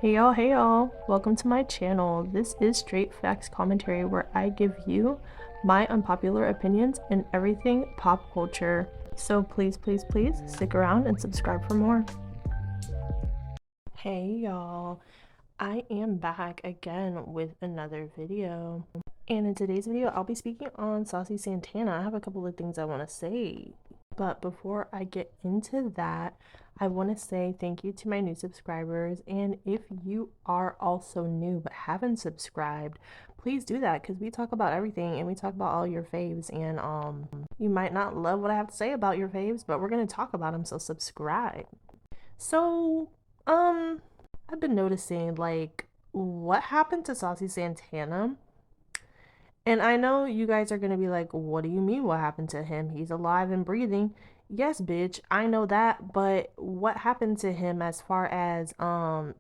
Hey y'all, welcome to my channel. This is Straight Facts Commentary where I give you my unpopular opinions in everything pop culture. So please stick around and subscribe for more. Hey y'all, I am back again with another video. And in today's video, I'll be speaking on Saucy Santana. I have a couple of things I want to say. But before I get into that, I want to say thank you to my new subscribers. And if you are also new but haven't subscribed, please do that because we talk about everything and we talk about all your faves. And you might not love what I have to say about your faves, but we're going to talk about them, so subscribe. So, I've been noticing like what happened to Saucy Santana. And I know you guys are going to be like, what do you mean what happened to him? He's alive and breathing. Yes, bitch, I know that, but what happened to him as far as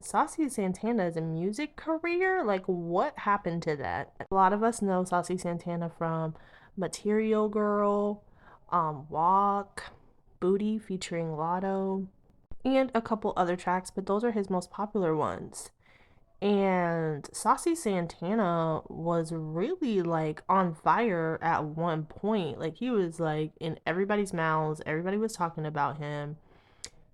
Saucy Santana's music career? Like what happened to that? A lot of us know Saucy Santana from Material Girl, Walk, Booty featuring Lotto, and a couple other tracks, but those are his most popular ones. And Saucy Santana was really like on fire at one point. Like he was like in everybody's mouths. Everybody was talking about him.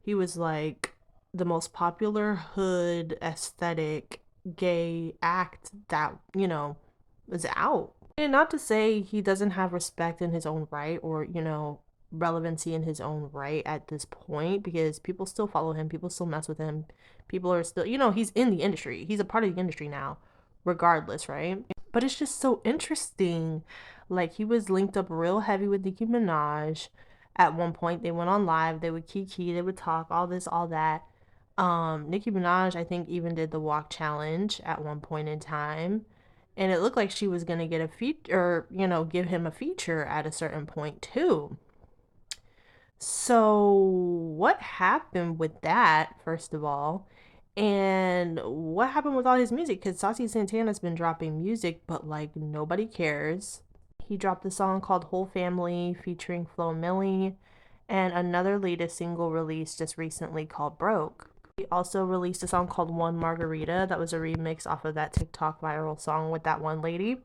He was like the most popular hood aesthetic gay act that, was out. And not to say he doesn't have respect in his own right or, relevancy in his own right at this point because people still follow him, people still mess with him, people are still, he's in the industry, he's a part of the industry now, regardless, right? But it's just so interesting. Like he was linked up real heavy with Nicki Minaj at one point. They went on live, they would kiki, they would talk, all this, all that. Nicki Minaj, I think, even did the walk challenge at one point in time. And it looked like she was gonna get a feature, or, give him a feature at a certain point too. So, what happened with that, first of all? And what happened with all his music? Because Saucy Santana's been dropping music, but like nobody cares. He dropped a song called Whole Family featuring Flo Milli, and another latest single released just recently called Broke. He also released a song called One Margarita that was a remix off of that TikTok viral song with that one lady.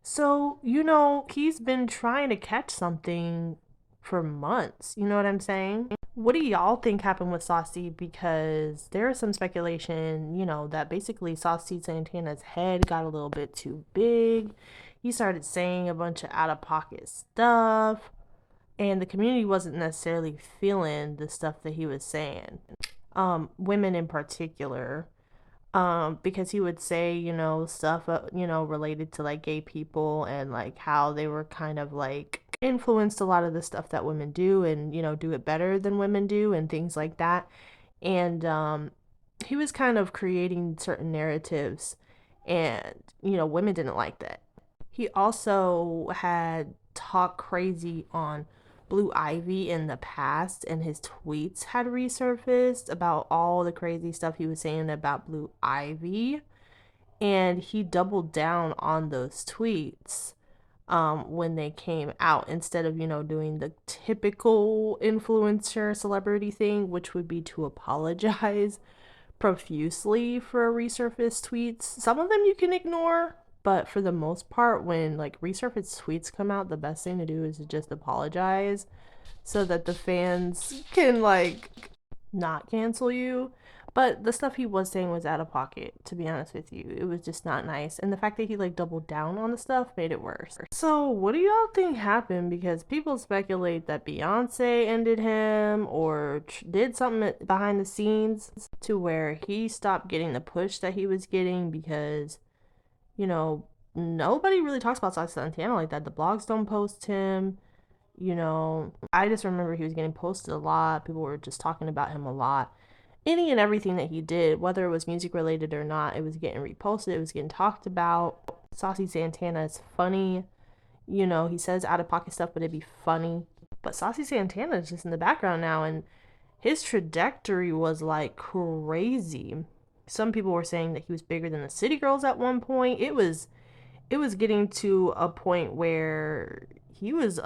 So, he's been trying to catch something for months. You know what I'm saying? What do y'all think happened with Saucy? Because there is some speculation, that basically Saucy Santana's head got a little bit too big. He started saying a bunch of out of pocket stuff, and the community wasn't necessarily feeling the stuff that he was saying. Women in particular, because he would say, stuff, related to like gay people and like how they were kind of like influenced a lot of the stuff that women do and, do it better than women do and things like that. And he was kind of creating certain narratives, and, women didn't like that. He also had talked crazy on Blue Ivy in the past, and his tweets had resurfaced about all the crazy stuff he was saying about Blue Ivy. And he doubled down on those tweets when they came out instead of, doing the typical influencer celebrity thing, which would be to apologize profusely for resurfaced tweets. Some of them you can ignore, but for the most part, when like resurfaced tweets come out, the best thing to do is to just apologize so that the fans can like not cancel you. But the stuff he was saying was out of pocket, to be honest with you. It was just not nice. And the fact that he like doubled down on the stuff made it worse. So, what do y'all think happened? Because people speculate that Beyonce ended him or did something behind the scenes to where he stopped getting the push that he was getting because, you know, nobody really talks about Saucy Santana like that. The blogs don't post him. I just remember he was getting posted a lot. People were just talking about him a lot. Any and everything that he did, whether it was music related or not, it was getting reposted, it was getting talked about. Saucy Santana is funny. He says out of pocket stuff, but it'd be funny. But Saucy Santana is just in the background now, and his trajectory was like crazy. Some people were saying that he was bigger than the City Girls at one point. It was getting to a point where he was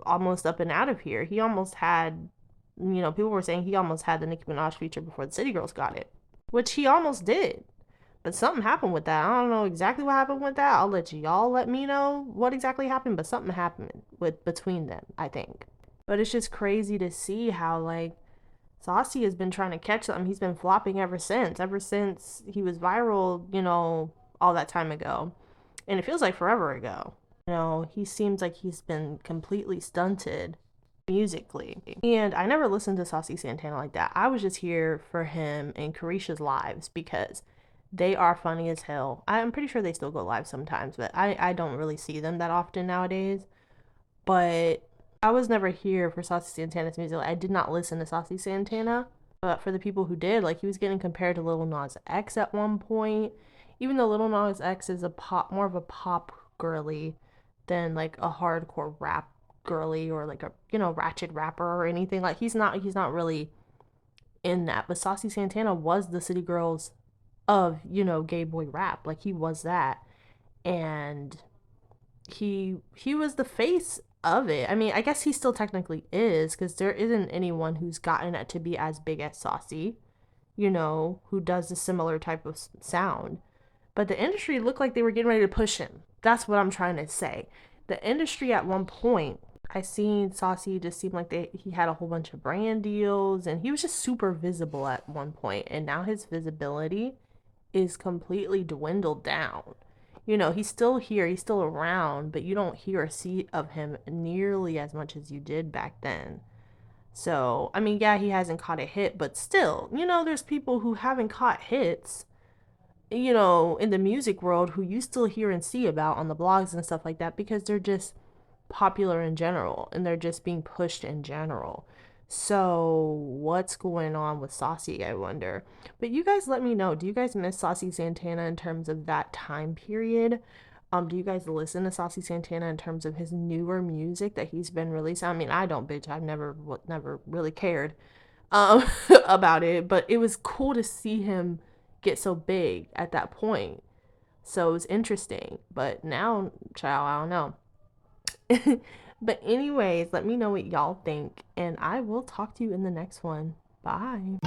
almost up and out of here. He almost had, people were saying he almost had the Nicki Minaj feature before the City Girls got it. which he almost did. But something happened with that. I don't know exactly what happened with that. I'll let y'all let me know what exactly happened, but something happened with between them, I think. But it's just crazy to see how like Saucy has been trying to catch something. He's been flopping ever since he was viral, all that time ago. And it feels like forever ago. He seems like he's been completely stunted musically. And I never listened to Saucy Santana like that. I was just here for him and Carisha's lives because they are funny as hell. I'm pretty sure they still go live sometimes, but I don't really see them that often nowadays. But I was never here for Saucy Santana's music. Like, I did not listen to Saucy Santana. But for the people who did, like he was getting compared to Lil Nas X at one point. Even though Lil Nas X is more of a pop girly than like a hardcore rap girly or like a ratchet rapper or anything. Like he's not really in that. But Saucy Santana was the city girls of gay boy rap. Like he was that, and he was the face of it. I mean, I guess he still technically is because there isn't anyone who's gotten it to be as big as Saucy, who does a similar type of sound. But the industry looked like they were getting ready to push him. That's what I'm trying to say. The industry at one point, I seen Saucy just seemed like he had a whole bunch of brand deals and he was just super visible at one point, and now his visibility is completely dwindled down. He's still here, he's still around, but you don't hear or see of him nearly as much as you did back then. So, I mean, yeah, he hasn't caught a hit, but still, there's people who haven't caught hits, in the music world who you still hear and see about on the blogs and stuff like that because they're just popular in general and they're just being pushed in general. So, what's going on with Saucy, I wonder? But you guys let me know. Do you guys miss Saucy Santana in terms of that time period? Do you guys listen to Saucy Santana in terms of his newer music that he's been releasing? I mean, I don't, bitch. I've never really cared um about it, but it was cool to see him get so big at that point. So it was interesting. But now, child, I don't know. But anyways, let me know what y'all think, and I will talk to you in the next one. Bye.